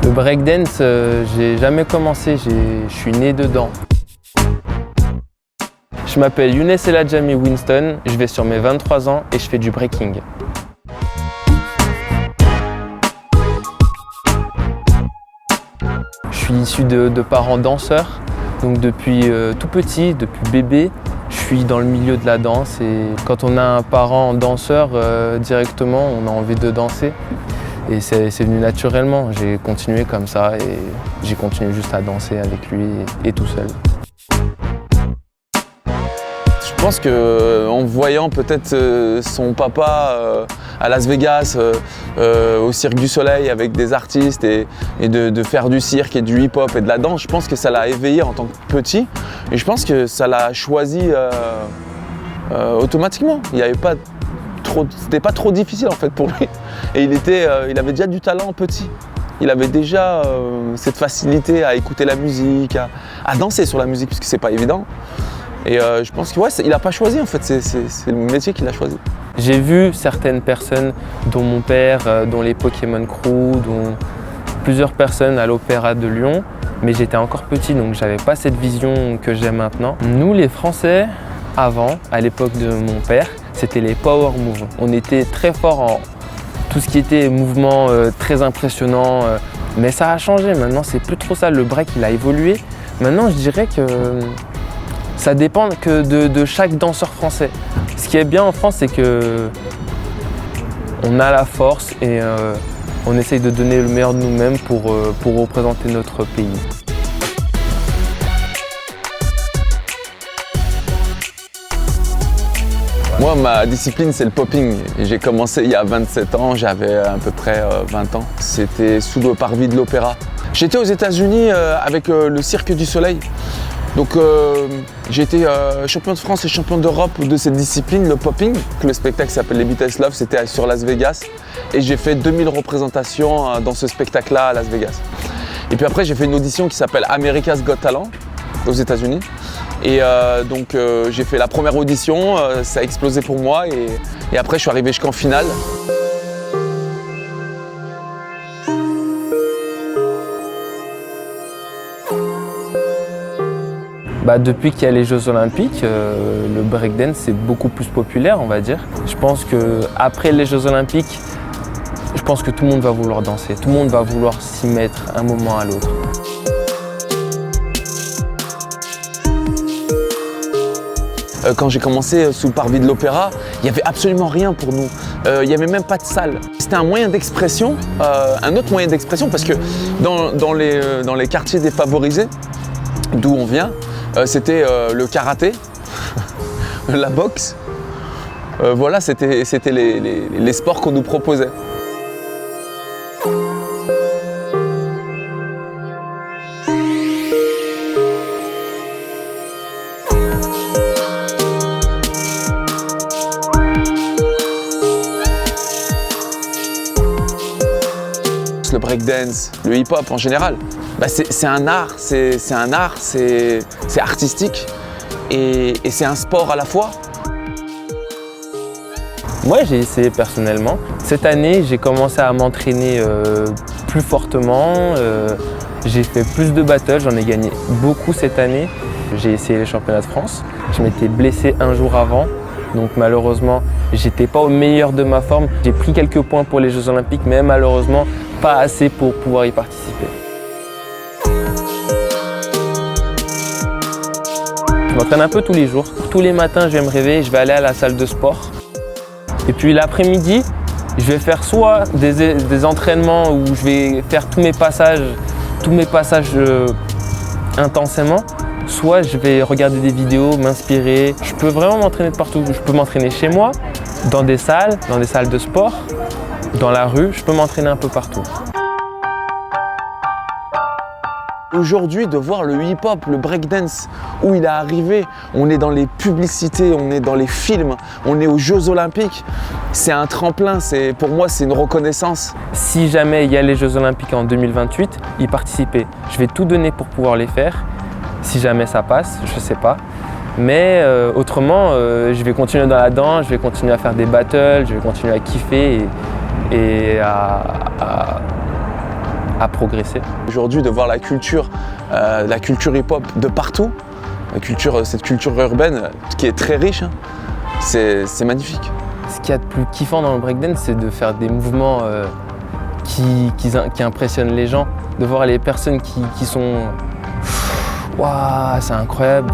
Le breakdance, j'ai jamais commencé, je suis né dedans. Je m'appelle Younes Eladjami Winston, je vais sur mes 23 ans et je fais du breaking. Je suis issu de parents danseurs, donc depuis tout petit, depuis bébé, je suis dans le milieu de la danse et quand on a un parent danseur, directement on a envie de danser. Et c'est venu naturellement, j'ai continué comme ça et j'ai continué juste à danser avec lui et tout seul. Je pense qu'en voyant peut-être son papa à Las Vegas, au Cirque du Soleil avec des artistes et de faire du cirque et du hip-hop et de la danse, je pense que ça l'a éveillé en tant que petit et je pense que ça l'a choisi automatiquement. Il n'y avait pas c'était pas trop difficile en fait pour lui et il avait déjà du talent petit. Il avait déjà cette facilité à écouter la musique, à danser sur la musique puisque c'est pas évident. Et je pense que ouais, il n'a pas choisi en fait, c'est le métier qu'il a choisi. J'ai vu certaines personnes, dont mon père, dont les Pokémon Crew, dont plusieurs personnes à l'Opéra de Lyon, mais j'étais encore petit donc j'avais pas cette vision que j'ai maintenant. Nous les Français, avant, à l'époque de mon père, c'était les power moves. On était très fort en tout ce qui était mouvement très impressionnant, mais ça a changé. Maintenant, c'est plus trop ça. Le break, il a évolué. Maintenant, je dirais que ça dépend que de chaque danseur français. Ce qui est bien en France, c'est que on a la force et on essaye de donner le meilleur de nous-mêmes pour représenter notre pays. Moi, ma discipline, c'est le popping. J'ai commencé il y a 27 ans, j'avais à peu près 20 ans. C'était sous le parvis de l'Opéra. J'étais aux États-Unis avec le Cirque du Soleil. Donc j'ai été champion de France et champion d'Europe de cette discipline, le popping. Le spectacle s'appelle Les Beatles Love, c'était sur Las Vegas. Et j'ai fait 2000 représentations dans ce spectacle-là à Las Vegas. Et puis après, j'ai fait une audition qui s'appelle America's Got Talent aux États-Unis. Et donc j'ai fait la première audition, ça a explosé pour moi et après je suis arrivé jusqu'en finale. Depuis qu'il y a les Jeux Olympiques, le breakdance c'est beaucoup plus populaire, on va dire. Je pense qu'après les Jeux Olympiques, je pense que tout le monde va vouloir danser, tout le monde va vouloir s'y mettre un moment à l'autre. Quand j'ai commencé sous le parvis de l'Opéra, il n'y avait absolument rien pour nous. Il n'y avait même pas de salle. C'était un moyen d'expression, un autre moyen d'expression, parce que dans les quartiers défavorisés, d'où on vient, c'était le karaté, la boxe. Voilà, c'était les sports qu'on nous proposait. Le breakdance, le hip-hop en général, c'est un art, c'est artistique et c'est un sport à la fois. Moi j'ai essayé personnellement. Cette année j'ai commencé à m'entraîner plus fortement, j'ai fait plus de battles, j'en ai gagné beaucoup cette année. J'ai essayé les championnats de France, je m'étais blessé un jour avant. Donc malheureusement, j'étais pas au meilleur de ma forme. J'ai pris quelques points pour les Jeux Olympiques, mais malheureusement, pas assez pour pouvoir y participer. Je m'entraîne un peu tous les jours. Tous les matins, je vais me réveiller, je vais aller à la salle de sport. Et puis l'après-midi, je vais faire soit des entraînements où je vais faire tous mes passages intensément, soit je vais regarder des vidéos, m'inspirer. Je peux vraiment m'entraîner de partout. Je peux m'entraîner chez moi, dans des salles de sport, dans la rue. Je peux m'entraîner un peu partout. Aujourd'hui, de voir le hip-hop, le breakdance, où il est arrivé, on est dans les publicités, on est dans les films, on est aux Jeux Olympiques. C'est un tremplin, pour moi, c'est une reconnaissance. Si jamais il y a les Jeux Olympiques en 2028, y participer. Je vais tout donner pour pouvoir les faire. Si jamais ça passe, je ne sais pas. Mais autrement, je vais continuer dans la danse, je vais continuer à faire des battles, je vais continuer à kiffer et à à progresser. Aujourd'hui, de voir la culture hip-hop de partout, cette culture urbaine qui est très riche, hein, c'est magnifique. Ce qu'il y a de plus kiffant dans le breakdance, c'est de faire des mouvements qui impressionnent les gens, de voir les personnes qui sont « Waouh, c'est incroyable !»